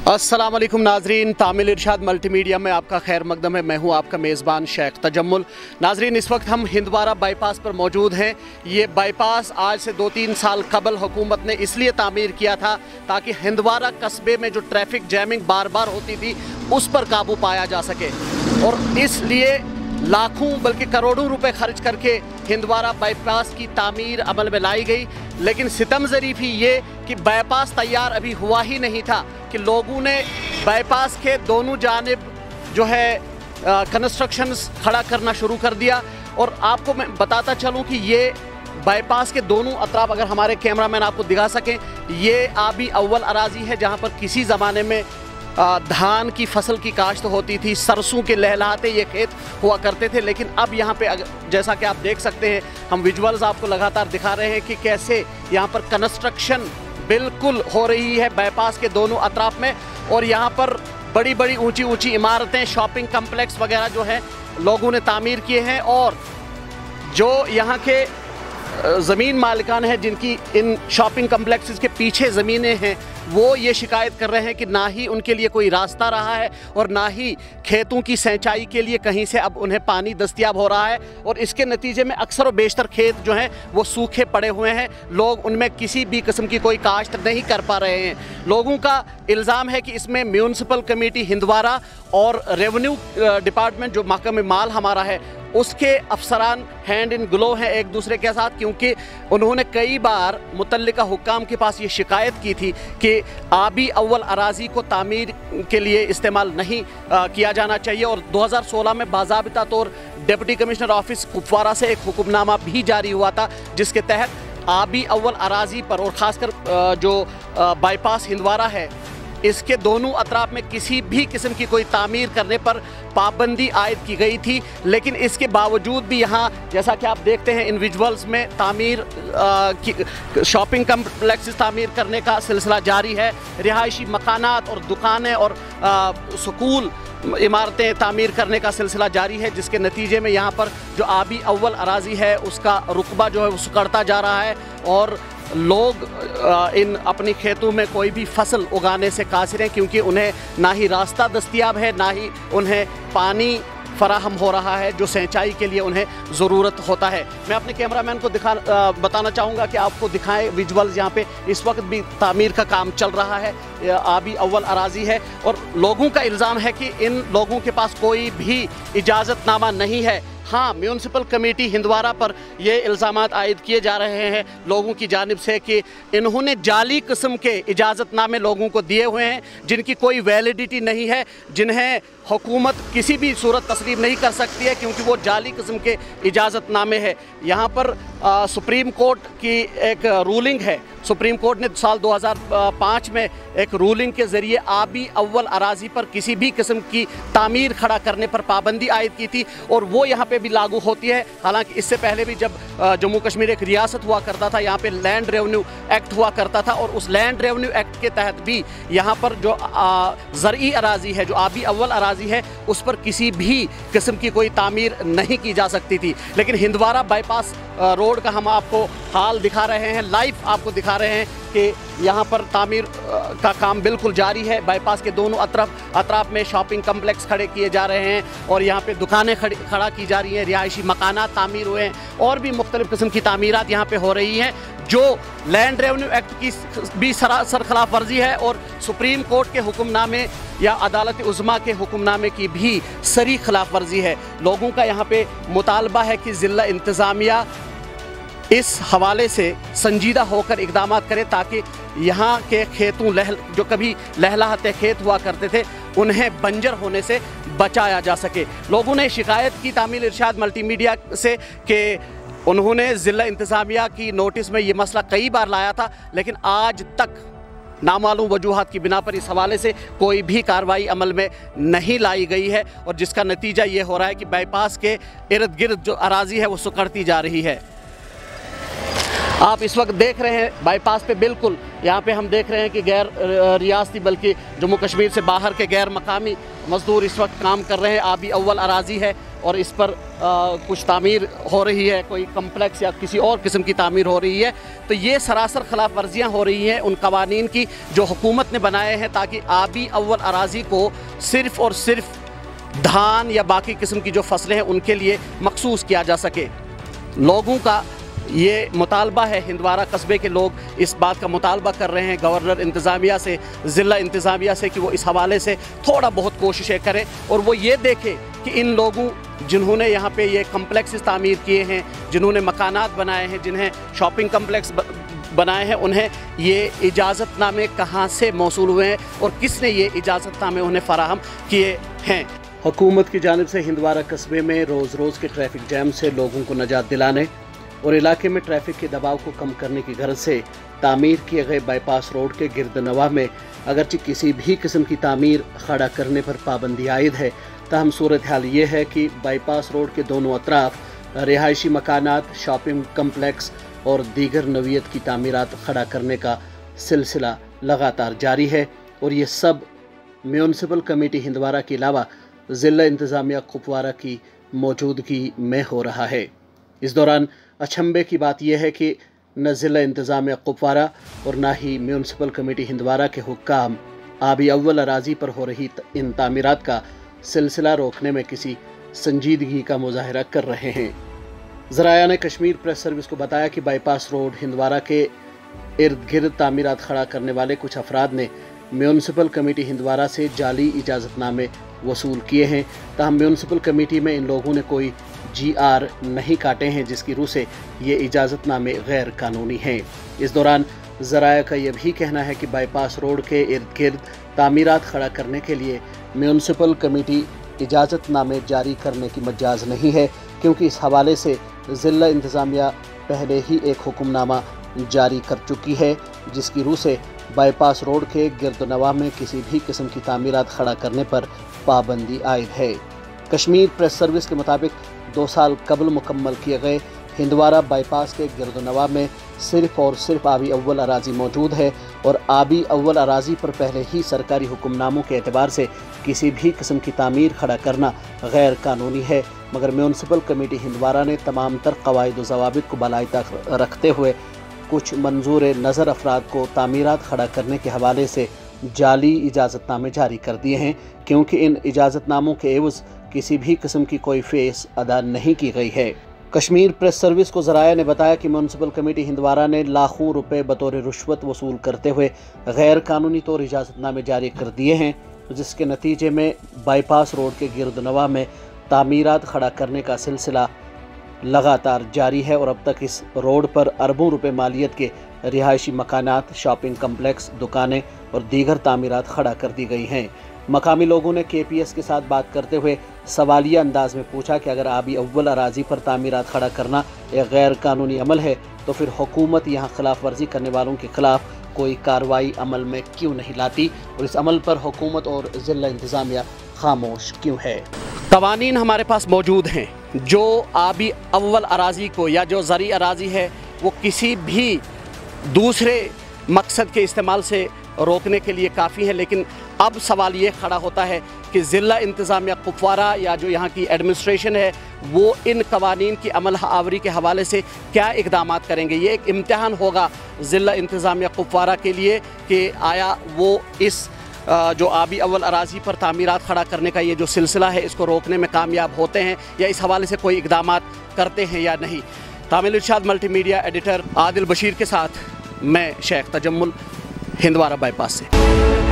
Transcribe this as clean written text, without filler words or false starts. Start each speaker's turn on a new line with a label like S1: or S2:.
S1: अस्सलाम वालेकुम नाजरीन, तामिल इरशाद मल्टीमीडिया में आपका खैर मकदम है। मैं हूं आपका मेज़बान शेख तजम्मुल। नाजरीन, इस वक्त हम हिंदवारा बाईपास पर मौजूद हैं। ये बाईपास आज से 2-3 साल कबल हुकूमत ने इसलिए तामीर किया था ताकि हिंदवारा कस्बे में जो ट्रैफिक जैमिंग बार बार होती थी उस पर काबू पाया जा सके, और इसलिए लाखों बल्कि करोड़ों रुपए खर्च करके हिंदवारा बाईपास की तामीर अमल में लाई गई। लेकिन सितम ज़रीफ़ी ये कि बाईपास तैयार अभी हुआ ही नहीं था कि लोगों ने बाईपास के दोनों जानिब जो है कंस्ट्रक्शन खड़ा करना शुरू कर दिया। और आपको मैं बताता चलूँ कि ये बाईपास के दोनों अतराफ, अगर हमारे कैमरामैन आपको दिखा सकें, ये आबी अव्वल अराज़ी है जहाँ पर किसी ज़माने में धान की फसल की काश्त होती थी, सरसों के लहलहाते ये खेत हुआ करते थे। लेकिन अब यहाँ पे जैसा कि आप देख सकते हैं, हम विजुअल्स आपको लगातार दिखा रहे हैं कि कैसे यहाँ पर कंस्ट्रक्शन बिल्कुल हो रही है बाईपास के दोनों अतराफ में। और यहाँ पर बड़ी बड़ी ऊंची ऊंची इमारतें, शॉपिंग कम्प्लेक्स वगैरह जो हैं लोगों ने तामीर किए हैं। और जो यहाँ के ज़मीन मालिकान हैं जिनकी इन शॉपिंग कम्प्लेक्सेस के पीछे ज़मीनें हैं, वो ये शिकायत कर रहे हैं कि ना ही उनके लिए कोई रास्ता रहा है और ना ही खेतों की सिंचाई के लिए कहीं से अब उन्हें पानी दस्तयाब हो रहा है। और इसके नतीजे में अक्सर और बेशतर खेत जो हैं वो सूखे पड़े हुए हैं, लोग उनमें किसी भी किस्म की कोई काश्त नहीं कर पा रहे हैं। लोगों का इल्ज़ाम है कि इसमें म्यूनसिपल कमेटी हिंदवारा और रेवेन्यू डिपार्टमेंट जो महकमे माल हमारा है उसके अफसरान हैंड इन ग्लो हैं एक दूसरे के साथ, क्योंकि उन्होंने कई बार मुतल्लिका हुक्काम के पास ये शिकायत की थी कि आबी अव्वल अराज़ी को तामीर के लिए इस्तेमाल नहीं किया जाना चाहिए। और 2016 में बाज़ाबिता तौर डिप्टी कमिश्नर ऑफिस कुपवारा से एक हुक्मनामा भी जारी हुआ था जिसके तहत आबी अव्वल अराज़ी पर और ख़ासकर जो बाईपास हिंदवारा है इसके दोनों अतराफ में किसी भी किस्म की कोई तामीर करने पर पाबंदी आयद की गई थी। लेकिन इसके बावजूद भी यहाँ जैसा कि आप देखते हैं इन विजुअल्स में तामीर शॉपिंग कम्प्लेक्स तामीर करने का सिलसिला जारी है। रिहायशी मकानात और दुकानें और स्कूल इमारतें तामीर करने का सिलसिला जारी है, जिसके नतीजे में यहाँ पर जो आबी अव्वल अराज़ी है उसका रुकबा जो है वो सुकड़ता जा रहा है और लोग इन अपनी खेतों में कोई भी फसल उगाने से कासिर हैं, क्योंकि उन्हें ना ही रास्ता दस्तयाब है ना ही उन्हें पानी फराहम हो रहा है जो सिंचाई के लिए उन्हें ज़रूरत होता है। मैं अपने कैमरामैन को बताना चाहूँगा कि आपको दिखाएं विजुअल्स। यहाँ पे इस वक्त भी तामीर का काम चल रहा है, आबी अव्वल अराज़ी है और लोगों का इल्ज़ाम है कि इन लोगों के पास कोई भी इजाज़तनामा नहीं है। हाँ, म्यूनसिपल कमेटी हिंदवारा पर ये इल्ज़ामात आयद किए जा रहे हैं लोगों की जानिब से कि इन्होंने जाली किस्म के इजाज़तनामे लोगों को दिए हुए हैं जिनकी कोई वैलिडिटी नहीं है, जिन्हें हुकूमत किसी भी सूरत तस्लीम नहीं कर सकती है क्योंकि वो जाली किस्म के इजाज़तनामे है। यहाँ पर सुप्रीम कोर्ट की एक रूलिंग है। सुप्रीम कोर्ट ने साल 2005 में एक रूलिंग के ज़रिए आबी अव्वल अराज़ी पर किसी भी किस्म की तामीर खड़ा करने पर पाबंदी आयद की थी और वो यहाँ पे भी लागू होती है। हालांकि इससे पहले भी जब जम्मू कश्मीर एक रियासत हुआ करता था, यहाँ पे लैंड रेवेन्यू एक्ट हुआ करता था और उस लैंड रेवेन्यू एक्ट के तहत भी यहाँ पर जो ज़रई अराज़ी है, जो आबी अव्वल अराज़ी है, उस पर किसी भी किस्म की कोई तामीर नहीं की जा सकती थी। लेकिन हिंदवारा बाईपास रोड का हम आपको हाल दिखा रहे हैं, लाइव आपको दिखा रहे हैं कि यहाँ पर तामीर का काम बिल्कुल जारी है। बाईपास के दोनों अतराफ में शॉपिंग कम्प्लेक्स खड़े किए जा रहे हैं और यहाँ पे दुकानें खड़ा की जा रही हैं, रिहायशी मकानात तामीर हुए हैं और भी मुख्तलिफ़ किस्म की तामीरात यहाँ पे हो रही हैं जो लैंड रेवेन्यू एक्ट की भी सरासर खिलाफ वर्जी है और सुप्रीम कोर्ट के हुक्मनामे या अदालत उज़्मा के हुक्मनामे की भी सरी खिलाफ वर्जी है। लोगों का यहाँ पे मुतालबा है कि ज़िला इंतज़ामिया इस हवाले से संजीदा होकर इक़दाम करे ताकि यहाँ के खेतों जो कभी लहलहाते खेत हुआ करते थे उन्हें बंजर होने से बचाया जा सके। लोगों ने शिकायत की तामिल इरशाद मल्टीमीडिया से कि उन्होंने ज़िला इंतज़ामिया की नोटिस में ये मसला कई बार लाया था, लेकिन आज तक नामालूम वजूहात की बिना पर इस हवाले से कोई भी कार्रवाई अमल में नहीं लाई गई है और जिसका नतीजा ये हो रहा है कि बाईपास के इर्द गिर्द जो अराज़ी है वो सुकड़ती जा रही है। आप इस वक्त देख रहे हैं बाईपास पे बिल्कुल यहाँ पे हम देख रहे हैं कि गैर रियासती बल्कि जम्मू कश्मीर से बाहर के गैर मकामी मज़दूर इस वक्त काम कर रहे हैं। आबी अव्वल अराज़ी है और इस पर कुछ तामीर हो रही है, कोई कम्प्लेक्स या किसी और किस्म की तामीर हो रही है, तो ये सरासर खिलाफ वर्जियाँ हो रही हैं उन कवानीन की जो हुकूमत ने बनाए हैं ताकि आबी अव्वल अराज़ी को सिर्फ़ और सिर्फ धान या बाकी किस्म की जो फसलें हैं उनके लिए मखसूस किया जा सके। लोगों का ये मुतालबा है, हिंदवारा कस्बे के लोग इस बात का मुतालबा कर रहे हैं गवर्नर इंतज़ामिया से, ज़िला इंतज़ामिया से कि वो इस हवाले से थोड़ा बहुत कोशिशें करें और वो ये देखें कि इन लोगों जिन्होंने यहाँ पे ये कम्प्लेक्स तामीर किए हैं, जिन्होंने मकानात बनाए हैं, जिन्हें शॉपिंग कम्प्लेक्स बनाए हैं, उन्हें ये इजाज़तनामे कहाँ से मौसूल हुए हैं और किसने ये इजाज़तनामे उन्हें फ़राहम किए हैं। हुकूमत की जानिब से हिंदवारा कस्बे में रोज़ रोज़ के ट्रैफिक जैम से लोगों को निजात दिलाने और इलाके में ट्रैफिक के दबाव को कम करने की गर्ज से तामीर किए गए बाईपास रोड के गिरदनवा में अगरचे किसी भी किस्म की तामीर खड़ा करने पर पाबंदी आयद है, ताहम सूरत हाल ये है कि बाईपास रोड के दोनों अतराफ रिहायशी मकानात, शॉपिंग कम्प्लेक्स और दीगर नवीयत की तामीरात खड़ा करने का सिलसिला लगातार जारी है और ये सब म्यूनसिपल कमेटी हिंदवारा के अलावा ज़िला इंतज़ामिया कुपवारा की मौजूदगी में हो रहा है। इस दौरान अचंभे की बात यह है कि न ज़िला इंतज़ामिया कुपवारा और न ही म्यूनसिपल कमेटी हिंदवारा के हुक्काम आबी अव्वल अराज़ी पर हो रही इन तामीरात का सिलसिला रोकने में किसी संजीदगी का मुजाहरा कर रहे हैं। ज़राया ने कश्मीर प्रेस सर्विस को बताया कि बाईपास रोड हिंदवारा के इर्द गिर्द तामीरात खड़ा करने वाले कुछ अफराद ने म्यूनसिपल कमेटी हिंदवारा से जाली इजाज़तनामे वसूल किए हैं, ताहम म्यूनसिपल कमेटी में इन लोगों ने कोई GR नहीं काटे हैं, जिसकी रूह से ये इजाज़तनामे गैर कानूनी हैं। इस दौरान ज़राया का यह भी कहना है कि बाईपास रोड के इर्द गिर्द तामीरात खड़ा करने के लिए म्यूनसिपल कमेटी इजाज़तनामे जारी करने की मजाज नहीं है, क्योंकि इस हवाले से ज़िला इंतज़ामिया पहले ही एक हुक्मनामा जारी कर चुकी है, जिसकी रूह से बाईपास रोड के गिरदनवा में किसी भी किस्म की तामीरात खड़ा करने पर पाबंदी आयद है। कश्मीर प्रेस सर्विस के मुताबिक 2 साल कबल मुकम्मल किए गए हिंदवारा बाईपास के गिरदनवा में सिर्फ़ और सिर्फ आबी अव्वल अराज़ी मौजूद है और आबी अव्वल अराज़ी पर पहले ही सरकारी हुक्मनामों के एतबार से किसी भी किस्म की तामीर खड़ा करना गैर कानूनी है, मगर म्यूनसिपल कमेटी हिंदवारा ने तमाम तर कवायद व ज़वाबित को बलाई तक रखते हुए कुछ मंजूर नज़र अफराद को तामीरात खड़ा करने के हवाले से जाली इजाज़तनामे जारी कर दिए हैं, क्योंकि इन इजाज़तनामों के एवज़ किसी भी किस्म की कोई फ़ीस अदा नहीं की गई है। कश्मीर प्रेस सर्विस को ज़राया ने बताया कि म्यूनसिपल कमेटी हिंदवारा ने लाखों रुपए बतौर रुश्वत वसूल करते हुए गैर कानूनी तौर इजाज़तनामे जारी कर दिए हैं, जिसके नतीजे में बाईपास रोड के गिरदनवा में तामीरात खड़ा करने का सिलसिला लगातार जारी है और अब तक इस रोड पर अरबों रुपए मालियत के रिहायशी मकानात, शॉपिंग कम्प्लेक्स, दुकानें और दीगर तामीरात खड़ा कर दी गई हैं। मकामी लोगों ने KPS के साथ बात करते हुए सवालिया अंदाज में पूछा कि अगर आबी अव्वल अराज़ी पर तामीरात खड़ा करना एक गैर कानूनी अमल है तो फिर हुकूमत यहाँ खिलाफ वर्जी करने वालों के खिलाफ कोई कार्रवाई अमल में क्यों नहीं लाती और इस अमल पर हुकूमत और ज़िला इंतज़ामिया खामोश क्यों है। कवानीन हमारे पास मौजूद हैं जो आबी अव्वल अराज़ी को या जो ज़री अराज़ी है वो किसी भी दूसरे मकसद के इस्तेमाल से रोकने के लिए काफ़ी है, लेकिन अब सवाल ये खड़ा होता है कि ज़िला इंतज़ामिया कुपवारा या जो यहाँ की एडमिनिस्ट्रेशन है वो इन कवानीन की अमल आवरी के हवाले से क्या इक़दाम करेंगे। ये एक इम्तिहान होगा ज़िला इंतज़ामिया कुपवारा के लिए कि आया वो इस जो आबी अव्वल अराज़ी पर तामीरात खड़ा करने का ये जो सिलसिला है इसको रोकने में कामयाब होते हैं या इस हवाले से कोई इक़दाम करते हैं या नहीं। तामिल इरशाद मल्टीमीडिया एडिटर आदिल बशीर के साथ मैं शेख तजम्मुल, हिंदवारा बाईपास से।